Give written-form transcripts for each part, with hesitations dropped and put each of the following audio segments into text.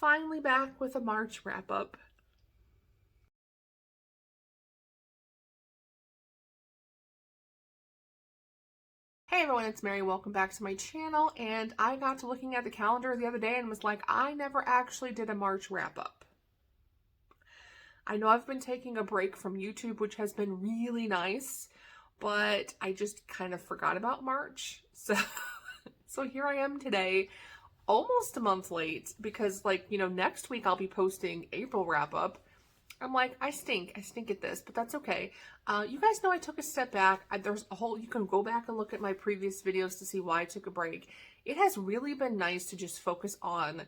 finally back with a March wrap-up. Hey everyone, it's Mary. Welcome back to my channel, and I got to looking at the calendar the other day and was like, I never actually did a March wrap-up. I know I've been taking a break from YouTube, which has been really nice, but I just kind of forgot about March. So here I am today, almost a month late, because next week I'll be posting April wrap-up. I'm like, I stink at this, but that's okay. You guys know I took a step back. You can go back and look at my previous videos to see why I took a break. It has really been nice to just focus on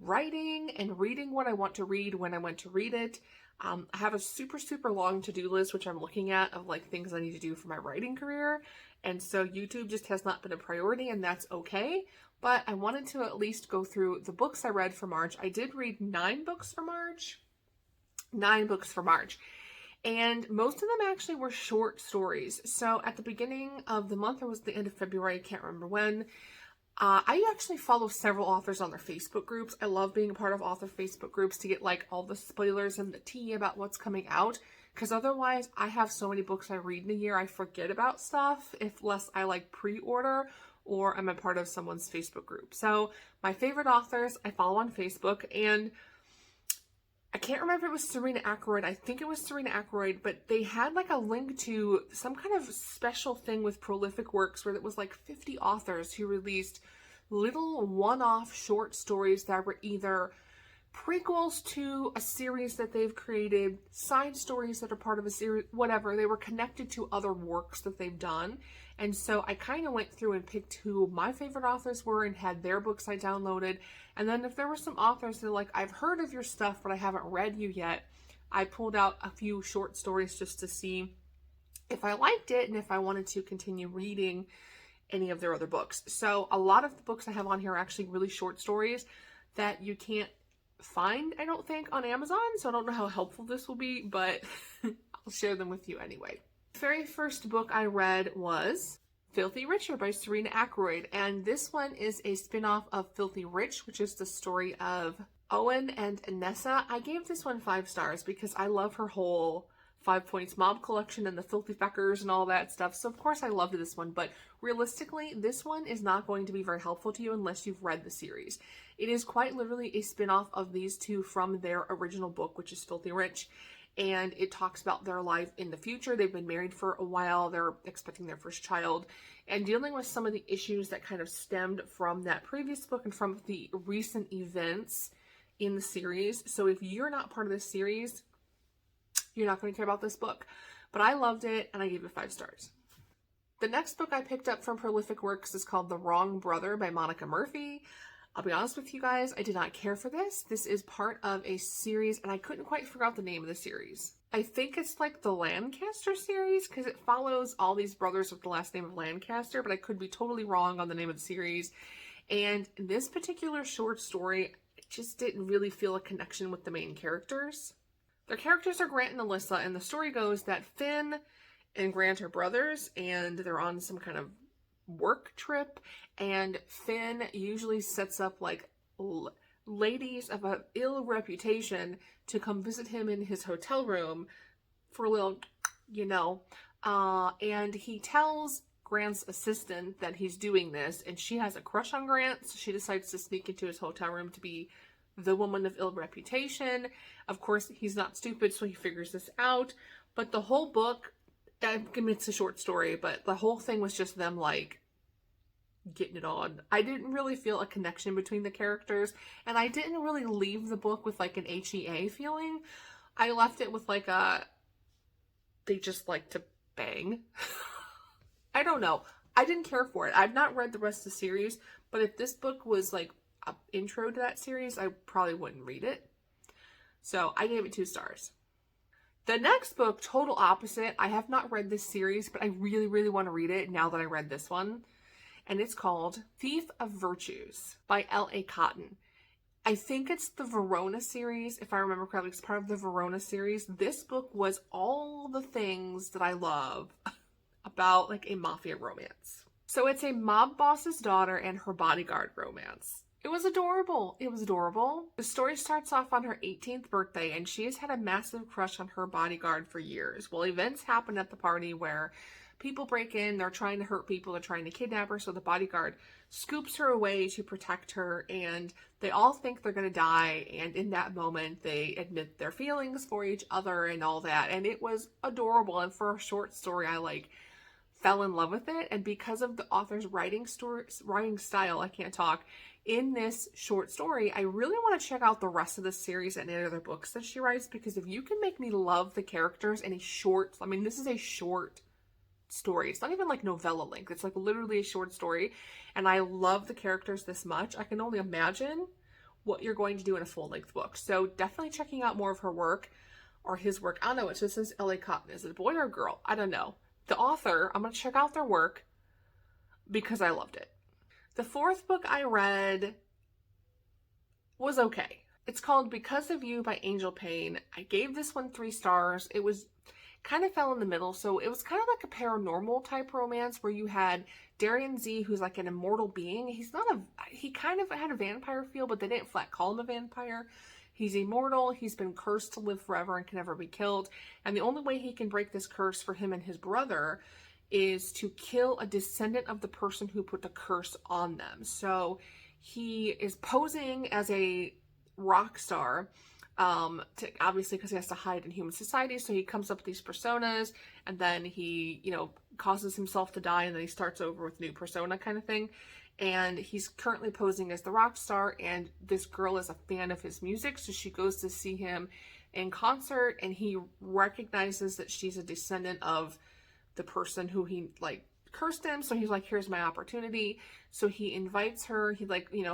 writing and reading what I want to read when I want to read it. I have a super long to-do list, which I'm looking at, of things I need to do for my writing career. And so YouTube just has not been a priority, and that's okay. But I wanted to at least go through the books I read for March. I did read 9 books for March. 9 books for March. And most of them actually were short stories. So at the beginning of the month, or was the end of February, I can't remember when, I actually follow several authors on their Facebook groups. I love being a part of author Facebook groups to get all the spoilers and the tea about what's coming out. Because otherwise, I have so many books I read in a year, I forget about stuff unless I pre-order or I'm a part of someone's Facebook group. So my favorite authors I follow on Facebook, and I can't remember if it was Serena Akeroyd. I think it was Serena Akeroyd, but they had a link to some kind of special thing with Prolific Works where it was 50 authors who released little one-off short stories that were either prequels to a series that they've created, side stories that are part of a series, whatever. They were connected to other works that they've done. And so I kind of went through and picked who my favorite authors were and had their books I downloaded. And then if there were some authors that are I've heard of your stuff, but I haven't read you yet, I pulled out a few short stories just to see if I liked it and if I wanted to continue reading any of their other books. So a lot of the books I have on here are actually really short stories that you can't find, I don't think, on Amazon. So I don't know how helpful this will be, but I'll share them with you anyway. The very first book I read was Filthy Richer by Serena Akeroyd, and this one is a spin-off of Filthy Rich, which is the story of Owen and Anessa. I gave this one 5 stars because I love her whole 5 Points Mob collection and the Filthy Feckers and all that stuff, so of course I loved this one, but realistically, this one is not going to be very helpful to you unless you've read the series. It is quite literally a spin-off of these two from their original book, which is Filthy Rich, and it talks about their life in the future. They've been married for a while, they're expecting their first child, and dealing with some of the issues that kind of stemmed from that previous book and from the recent events in the series. So if you're not part of this series, you're not going to care about this book. But I loved it, and I gave it 5 stars. The next book I picked up from Prolific Works is called The Wrong Brother by Monica Murphy. I'll be honest with you guys, I did not care for this. This is part of a series, and I couldn't quite figure out the name of the series. I think it's the Lancaster series, because it follows all these brothers with the last name of Lancaster, but I could be totally wrong on the name of the series. And this particular short story, it just didn't really feel a connection with the main characters. Their characters are Grant and Alyssa, and the story goes that Finn and Grant are brothers, and they're on some kind of work trip, and Finn usually sets up ladies of an ill reputation to come visit him in his hotel room for a little, and he tells Grant's assistant that he's doing this, and she has a crush on Grant, so she decides to sneak into his hotel room to be the woman of ill reputation. Of course, he's not stupid, so he figures this out, but the whole book, it's a short story, but the whole thing was just them getting it on. I didn't really feel a connection between the characters, and I didn't really leave the book with an HEA feeling. I left it with they just like to bang. I don't know. I didn't care for it. I've not read the rest of the series, but if this book was an intro to that series, I probably wouldn't read it. So I gave it 2 stars. The next book, total opposite. I have not read this series, but I really want to read it now that I read this one. And it's called Thief of Virtues by L.A. Cotton. I think it's the Verona series, if I remember correctly. It's part of the Verona series. This book was all the things that I love about a Mafia romance. So it's a mob boss's daughter and her bodyguard romance. It was adorable. It was adorable. The story starts off on her 18th birthday, and she has had a massive crush on her bodyguard for years. Well, events happen at the party where people break in, they're trying to hurt people, they're trying to kidnap her, so the bodyguard scoops her away to protect her, and they all think they're going to die, and in that moment, they admit their feelings for each other and all that, and it was adorable, and for a short story, I fell in love with it, and because of the author's writing style, I can't talk, in this short story, I really want to check out the rest of the series and any other books that she writes, because if you can make me love the characters in a short, I mean, this is a short story. It's not even like novella length. It's like literally a short story, and I love the characters this much. I can only imagine what you're going to do in a full-length book. So definitely checking out more of her work, or his work. I don't know, it just says L.A. Cotton. Is it a boy or a girl? I don't know. The author, I'm going to check out their work because I loved it. The fourth book I read was okay. It's called Because of You by Angel Payne. I gave this one 3 stars. It was kind of fell in the middle. So it was kind of like a paranormal type romance where you had Darian Z, who's like an immortal being. He kind of had a vampire feel, but they didn't flat call him a vampire. He's immortal. He's been cursed to live forever and can never be killed. And the only way he can break this curse for him and his brother is to kill a descendant of the person who put the curse on them. So he is posing as a rock star, obviously because he has to hide in human society. So he comes up with these personas, and then he, causes himself to die, and then he starts over with new persona kind of thing. And he's currently posing as the rock star, and this girl is a fan of his music, so she goes to see him in concert, and he recognizes that she's a descendant of the person who he cursed him. So he's like, here's my opportunity. So he invites her, he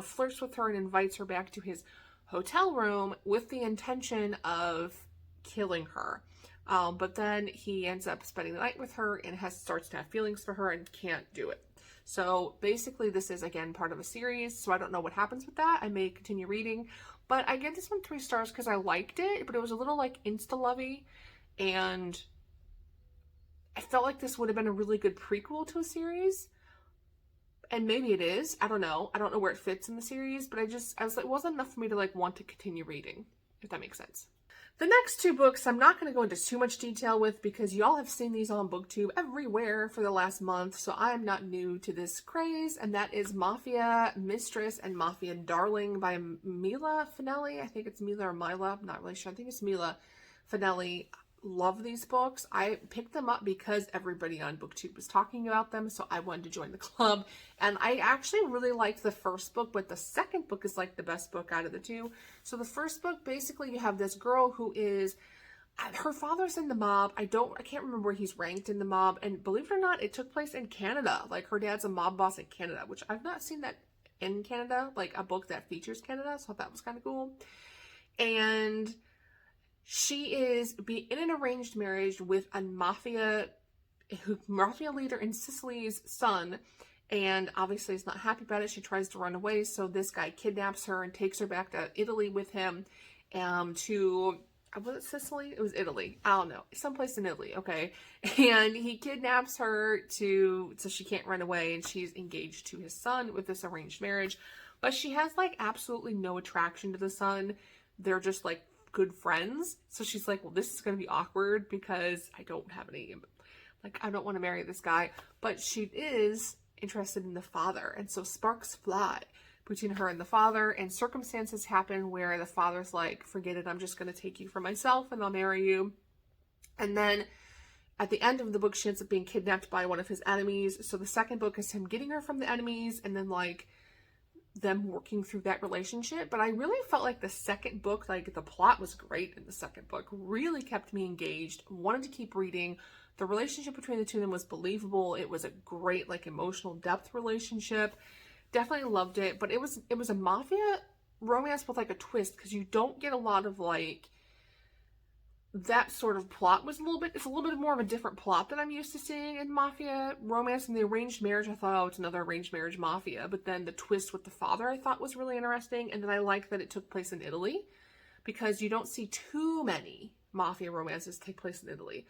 flirts with her and invites her back to his hotel room with the intention of killing her. But then he ends up spending the night with her and starts to have feelings for her and can't do it. So basically this is again part of a series, so I don't know what happens with that. I may continue reading, but I give this one 3 stars because I liked it, but it was a little insta-lovey, and I felt like this would have been a really good prequel to a series. And maybe it is. I don't know. I don't know where it fits in the series, but it wasn't enough for me to want to continue reading, if that makes sense. The next 2 books I'm not going to go into too much detail with because y'all have seen these on BookTube everywhere for the last month, so I am not new to this craze, and that is Mafia, Mistress, and Mafia Darling by Mila Finelli. I think it's Mila or Mila. I'm not really sure. I think it's Mila Finelli. Love these books. I picked them up because everybody on BookTube was talking about them, so I wanted to join the club. And I actually really liked the first book, but the second book is the best book out of the 2. So the first book, basically you have this girl who is, her father's in the mob. I can't remember where he's ranked in the mob, and believe it or not, it took place in Canada. Her dad's a mob boss in Canada, which I've not seen that in Canada, a book that features Canada, so I thought that was kind of cool. And she is in an arranged marriage with a mafia leader in Sicily's son, and obviously is not happy about it. She tries to run away, so this guy kidnaps her and takes her back to Italy with him, was it Sicily? It was Italy. I don't know. Someplace in Italy, okay? And he kidnaps her so she can't run away, and she's engaged to his son with this arranged marriage, but she has absolutely no attraction to the son. They're just good friends. So she's like, well, this is going to be awkward because I don't have any, I don't want to marry this guy, but she is interested in the father. And so sparks fly between her and the father, and circumstances happen where the father's like, forget it, I'm just going to take you for myself and I'll marry you. And then at the end of the book, she ends up being kidnapped by one of his enemies. So the second book is him getting her from the enemies and then them working through that relationship. But I really felt the second book, the plot was great in the second book, really kept me engaged, wanted to keep reading. The relationship between the 2 of them was believable. It was a great emotional depth relationship. Definitely loved it. But it was a mafia romance with a twist, because you don't get a lot of that sort of plot. It's a little bit more of a different plot than I'm used to seeing in mafia romance. And the arranged marriage, I thought, oh, it's another arranged marriage mafia. But then the twist with the father I thought was really interesting. And then I like that it took place in Italy, because you don't see too many mafia romances take place in Italy.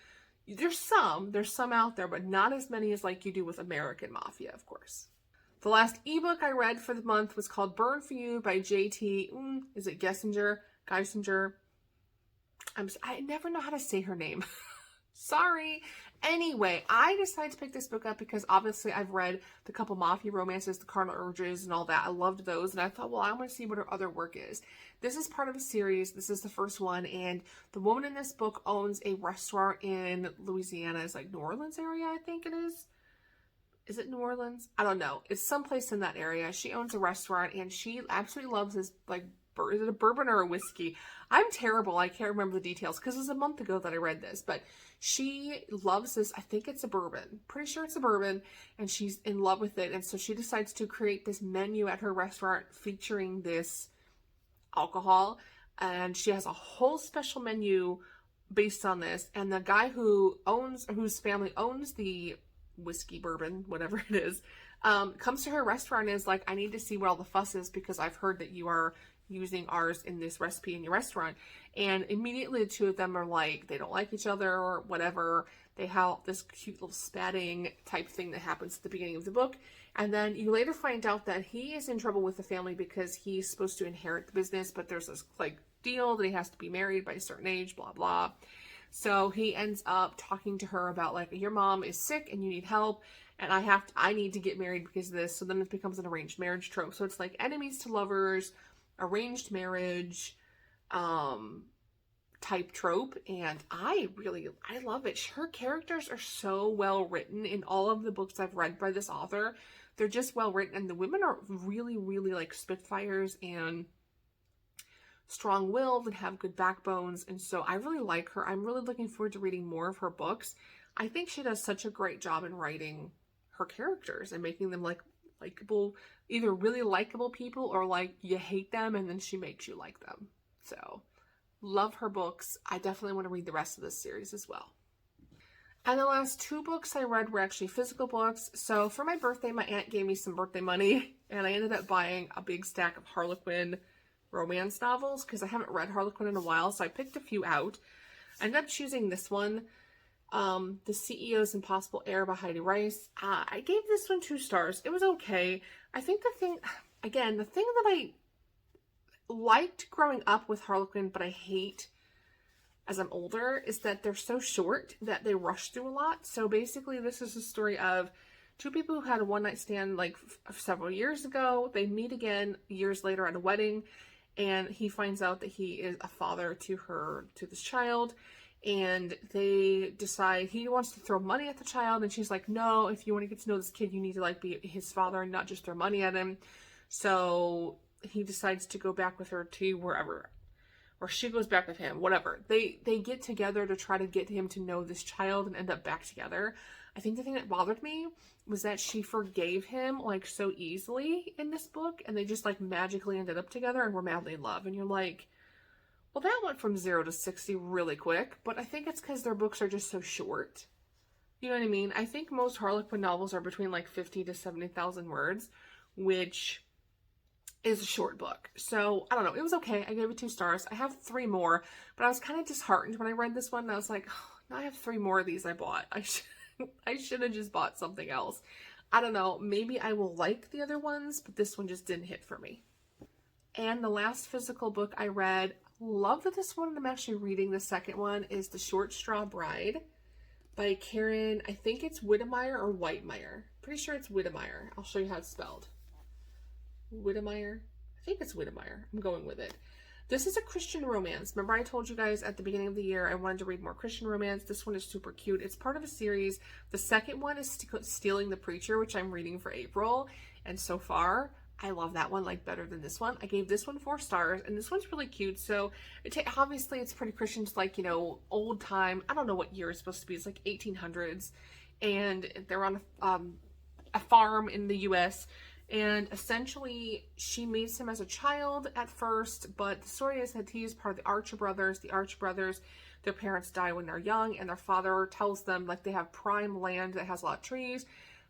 There's some out there, but not as many as you do with American mafia, of course. The last ebook I read for the month was called Burn For You by J.T. Is it Geissinger? I never know how to say her name. Sorry. Anyway, I decided to pick this book up because obviously I've read the couple Mafia romances, the Carnal Urges and all that. I loved those. And I thought, well, I want to see what her other work is. This is part of a series. This is the first one. And the woman in this book owns a restaurant in Louisiana. It's like New Orleans area, I think it is. Is it New Orleans? I don't know. It's someplace in that area. She owns a restaurant and she absolutely loves this, like, is it a bourbon or a whiskey? I'm terrible. I can't remember the details because it was a month ago that I read this, but she loves this. I think it's a bourbon. Pretty sure it's a bourbon, and she's in love with it. And so she decides to create this menu at her restaurant featuring this alcohol, and she has a whole special menu based on this. And the guy whose family owns the whiskey, bourbon, whatever it is, comes to her restaurant and is like, I need to see what all the fuss is because I've heard that you are using ours in this recipe in your restaurant. And immediately the two of them are like, they don't like each other or whatever. They have this cute little spatting type thing that happens at the beginning of the book. And then you later find out that he is in trouble with the family because he's supposed to inherit the business, but there's this like deal that he has to be married by a certain age, blah, blah. So he ends up talking to her about like, your mom is sick and you need help. And I need to get married because of this. So then it becomes an arranged marriage trope. So it's like enemies to lovers, arranged marriage, type trope. And I love it. Her characters are so well written in all of the books I've read by this author. They're just well written. And the women are really, really like spitfires and strong-willed and have good backbones. And so I really like her. I'm really looking forward to reading more of her books. I think she does such a great job in writing her characters and making them like likable, either really likable people or like you hate them and then she makes you like them. So love her books. I definitely want to read the rest of this series as well. And the last two books I read were actually physical books. So for my birthday, my aunt gave me some birthday money and I ended up buying a big stack of Harlequin romance novels because I haven't read Harlequin in a while. So I picked a few out. I ended up choosing this one, The CEO's Impossible Heir by Heidi Rice. I gave this one 2 stars. It was okay. I think the thing that I liked growing up with Harlequin, but I hate as I'm older, is that they're so short that they rush through a lot. So basically this is a story of 2 people who had a one-night stand like several years ago. They meet again years later at a wedding, and he finds out that he is a father to this child. And they decide he wants to throw money at the child, and she's like, no, if you want to get to know this kid, you need to like be his father and not just throw money at him. So he decides to go back with her to wherever, or she goes back with him, whatever. They get together to try to get him to know this child and end up back together. I think the thing that bothered me was that she forgave him like so easily in this book, and they just like magically ended up together and were madly in love. And you're like, well, that went from 0 to 60 really quick, but I think it's because their books are just so short. You know what I mean? I think most Harlequin novels are between like 50 to 70,000 words, which is a short book. So, I don't know. It was okay. I gave it 2 stars. I have 3 more, but I was kind of disheartened when I read this one, and I was like, oh, now I have 3 more of these I bought. I should have just bought something else. I don't know. Maybe I will like the other ones, but this one just didn't hit for me. And the last physical book I read, love this one, and I'm actually reading the second one, is The Short Straw Bride by Karen, I think it's Witemeyer or Witemeyer. Pretty sure it's Witemeyer. I'll show you how it's spelled. Witemeyer? I think it's Witemeyer. I'm going with it. This is a Christian romance. Remember I told you guys at the beginning of the year I wanted to read more Christian romance. This one is super cute. It's part of a series. The second one is Stealing the Preacher, which I'm reading for April. And so far, I love that one like better than this one. I gave this one 4 stars, and this one's really cute. So obviously it's pretty Christian. It's like, you know, old time. I don't know what year it's supposed to be. It's like 1800s, and they're on a farm in the U.S., and essentially she meets him as a child at first, but the story is that he is part of the Archer brothers. The Archer brothers, their parents die when they're young, and their father tells them like they have prime land that has a lot of trees.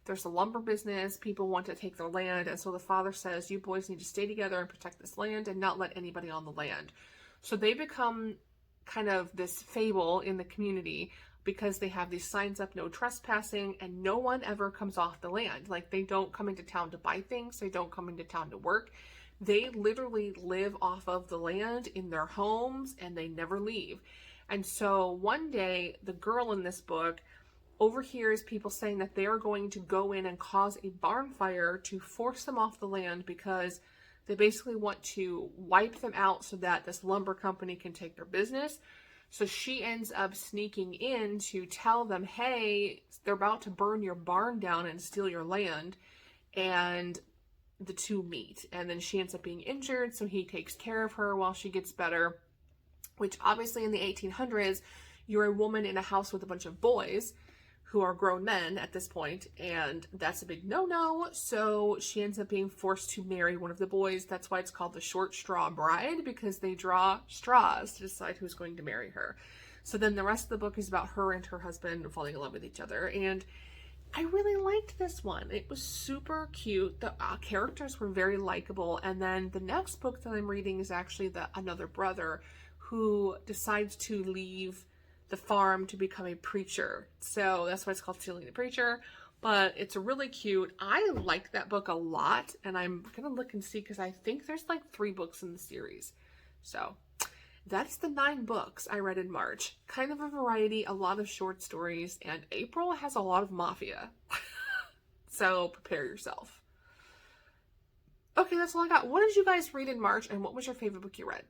There's a lumber business. People want to take their land. And so the father says, you boys need to stay together and protect this land and not let anybody on the land. So they become kind of this fable in the community because they have these signs up, no trespassing, and no one ever comes off the land. Like, they don't come into town to buy things. They don't come into town to work. They literally live off of the land in their homes, and they never leave. And so one day, the girl in this book overhears people saying that they are going to go in and cause a barn fire to force them off the land, because they basically want to wipe them out so that this lumber company can take their business. So she ends up sneaking in to tell them, hey, they're about to burn your barn down and steal your land. And the two meet. And then she ends up being injured, so he takes care of her while she gets better. Which obviously in the 1800s, you're a woman in a house with a bunch of boys who are grown men at this point, and that's a big no-no. So she ends up being forced to marry one of the boys. That's why it's called the short straw bride, because they draw straws to decide who's going to marry her. So then the rest of the book is about her and her husband falling in love with each other. And I really liked this one. It was super cute. The characters were very likable. And then the next book that I'm reading is actually another brother who decides to leave the farm to become a preacher. So that's why it's called Stealing the Preacher. But it's really cute. I like that book a lot, and I'm gonna look and see, because I think there's like 3 books in the series. So that's the 9 books I read in March. Kind of a variety, a lot of short stories, and April has a lot of Mafia. So prepare yourself. Okay, that's all I got. What did you guys read in March, and what was your favorite book you read?